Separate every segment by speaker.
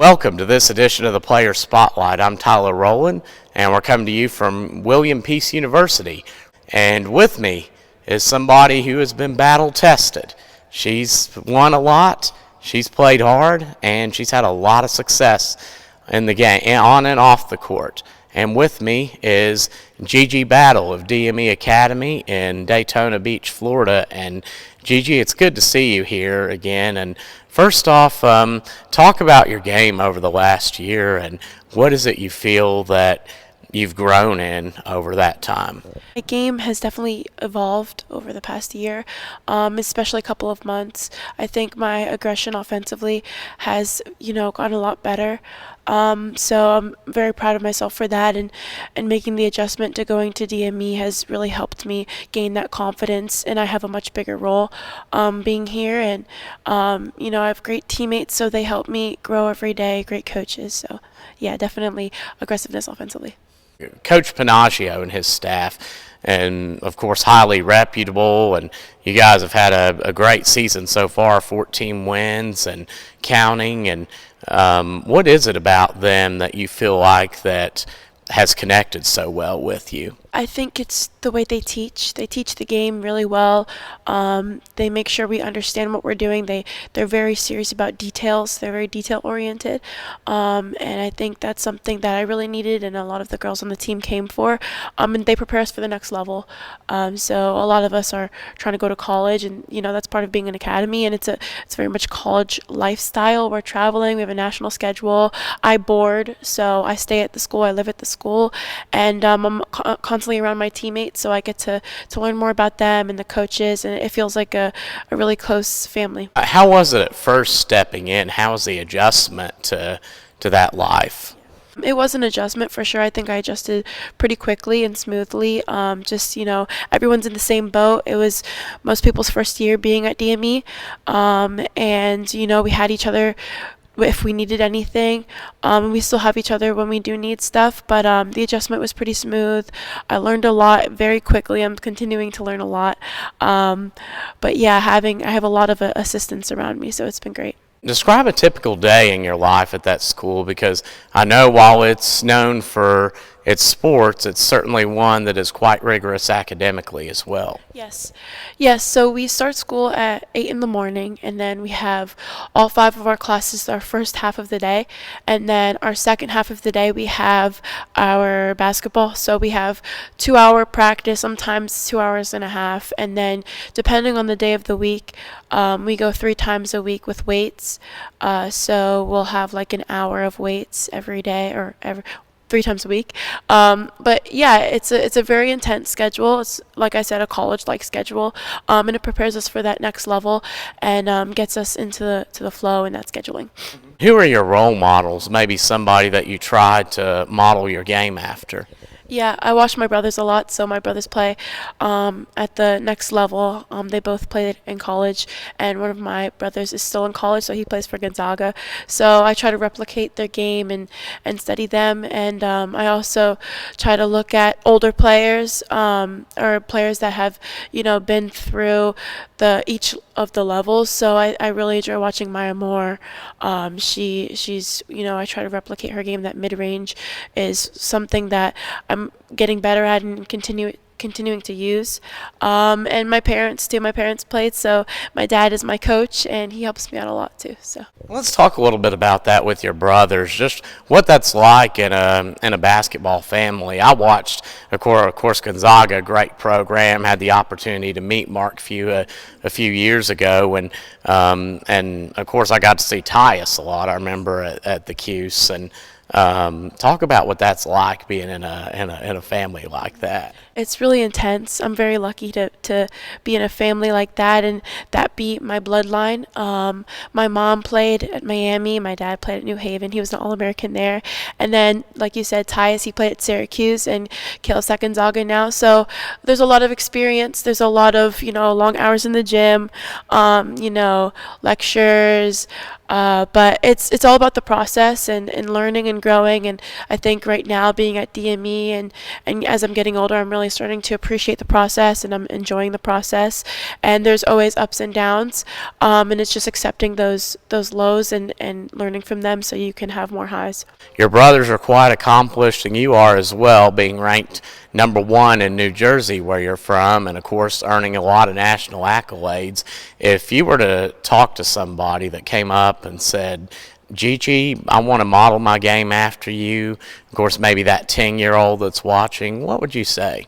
Speaker 1: Welcome to this edition of the Player Spotlight. I'm Tyler Rowland, and we're coming to you from William Peace University. And with me is somebody who has been battle tested. She's won a lot, she's played hard, and she's had a lot of success in the game, on and off the court. And with me is GiGi Battle of DME Academy in Dayton Beach, Florida. And GiGi, it's good to see you here again. And first off, talk about your game over the last year and what is it you feel that you've grown in over that time?
Speaker 2: My game has definitely evolved over the past year, especially a couple of months. I think my aggression offensively has, gotten a lot better. So I'm very proud of myself for that, and making the adjustment to going to DME has really helped me gain that confidence, and I have a much bigger role being here, and I have great teammates, so they help me grow every day, great coaches, so yeah, definitely aggressiveness offensively.
Speaker 1: Coach Panaggio and his staff, and of course highly reputable, and you guys have had a great season so far, 14 wins and counting. And what is it about them that you feel like that has connected so well with you?
Speaker 2: I think it's the way they teach. They teach the game really well. They make sure we understand what we're doing. They're very serious about details. They're very detail oriented. And I think that's something that I really needed, and a lot of the girls on the team came for. And they prepare us for the next level. So a lot of us are trying to go to college, and that's part of being an academy. And it's very much college lifestyle. We're traveling. We have a national schedule. I board, so I stay at the school. I live at the school, and I'm constantly around my teammates, so I get to learn more about them and the coaches, and it feels like a really close family.
Speaker 1: How was it at first stepping in? How was the adjustment to that life?
Speaker 2: It was an adjustment for sure. I think I adjusted pretty quickly and smoothly. Everyone's in the same boat. It was most people's first year being at DME, and we had each other if we needed anything. We still have each other when we do need stuff, but the adjustment was pretty smooth. I learned a lot very quickly. I'm continuing to learn a lot. But yeah, I have a lot of assistants around me, so it's been great.
Speaker 1: Describe a typical day in your life at that school, because I know while it's known for its sports, it's certainly one that is quite rigorous academically as well.
Speaker 2: Yes. So we start school at 8 in the morning, and then we have all 5 of our classes our first half of the day, and then our second half of the day we have our basketball. So we have 2-hour practice, sometimes 2 hours and a half, and then depending on the day of the week, we go 3 times a week with weights. So we'll have like an hour of weights every day, or 3 times a week. But yeah, it's a very intense schedule. It's, like I said, a college-like schedule, and it prepares us for that next level, and gets us into the flow in that scheduling.
Speaker 1: Who are your role models? Maybe somebody that you tried to model your game after?
Speaker 2: Yeah, I watch my brothers a lot, so my brothers play at the next level. They both played in college, and one of my brothers is still in college, so he plays for Gonzaga. So I try to replicate their game and study them, and I also try to look at older players, or players that have, been through each of the levels. So I really enjoy watching Maya Moore. She's I try to replicate her game. That mid-range is something that I'm getting better at and continuing to use. And my parents too. My parents played, so my dad is my coach, and he helps me out a lot too. So
Speaker 1: let's talk a little bit about that with your brothers, just what that's like in a basketball family. I watched, of course, Gonzaga, great program. Had the opportunity to meet Mark Few a few years ago, and of course I got to see Tyus a lot. I remember at the Cuse, and talk about what that's like being in a family like that.
Speaker 2: It's really intense. I'm very lucky to be in a family like that, and that be my bloodline. My mom played at Miami. My dad played at New Haven. He was an All-American there. And then, like you said, Tyus, he played at Syracuse, and Khalif's at Gonzaga now. So there's a lot of experience. There's a lot of, long hours in the gym, lectures. But it's all about the process and learning and growing. And I think right now being at DME and as I'm getting older, I'm really starting to appreciate the process and I'm enjoying the process. And there's always ups and downs, and it's just accepting those lows and learning from them so you can have more highs.
Speaker 1: Your brothers are quite accomplished, and you are as well, being ranked #1 in New Jersey, where you're from, and of course earning a lot of national accolades. If you were to talk to somebody that came up and said, Gigi, I want to model my game after you, of course maybe that 10-year-old that's watching, what would you say?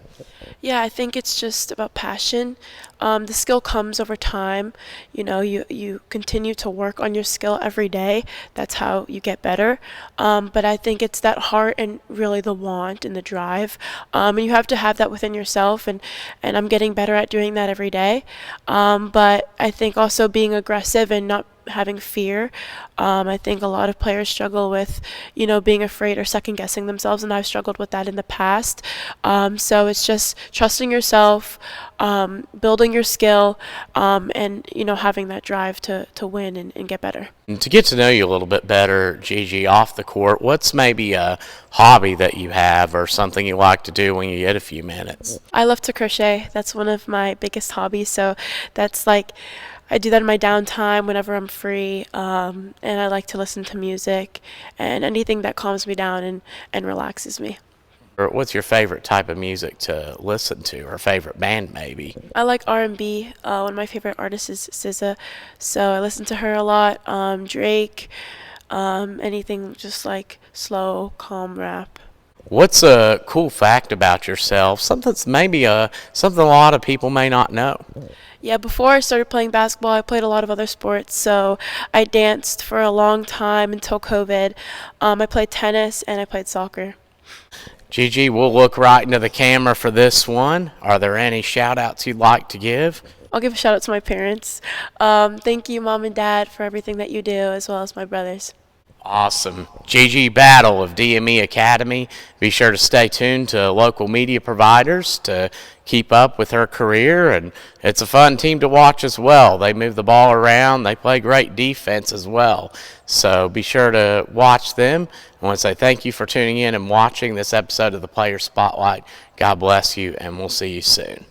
Speaker 2: Yeah, I think it's just about passion. The skill comes over time. You know, you continue to work on your skill every day. That's how you get better. But I think it's that heart and really the want and the drive. And you have to have that within yourself. And I'm getting better at doing that every day. But I think also being aggressive and not having fear. I think a lot of players struggle with, being afraid or second guessing themselves, and I've struggled with that in the past. So it's just trusting yourself, building your skill, and having that drive to win and get better.
Speaker 1: And to get to know you a little bit better, Gigi, off the court, what's maybe a hobby that you have or something you like to do when you get a few minutes?
Speaker 2: I love to crochet. That's one of my biggest hobbies. So that's like I do that in my downtime whenever I'm free, and I like to listen to music and anything that calms me down and relaxes me.
Speaker 1: Or what's your favorite type of music to listen to, or favorite band maybe?
Speaker 2: I like R&B. One of my favorite artists is SZA, so I listen to her a lot. Drake, anything just like slow, calm rap.
Speaker 1: What's a cool fact about yourself? Something's maybe something a lot of people may not know.
Speaker 2: Yeah, before I started playing basketball, I played a lot of other sports. So I danced for a long time until COVID. I played tennis and I played soccer.
Speaker 1: Gigi, we'll look right into the camera for this one. Are there any shout-outs you'd like to give?
Speaker 2: I'll give a shout out to my parents. Thank you, Mom and Dad, for everything that you do, as well as my brothers.
Speaker 1: Awesome. GiGi Battle of DME Academy. Be sure to stay tuned to local media providers to keep up with her career, and it's a fun team to watch as well. They move the ball around. They play great defense as well. So be sure to watch them. I want to say thank you for tuning in and watching this episode of the Player Spotlight. God bless you, and we'll see you soon.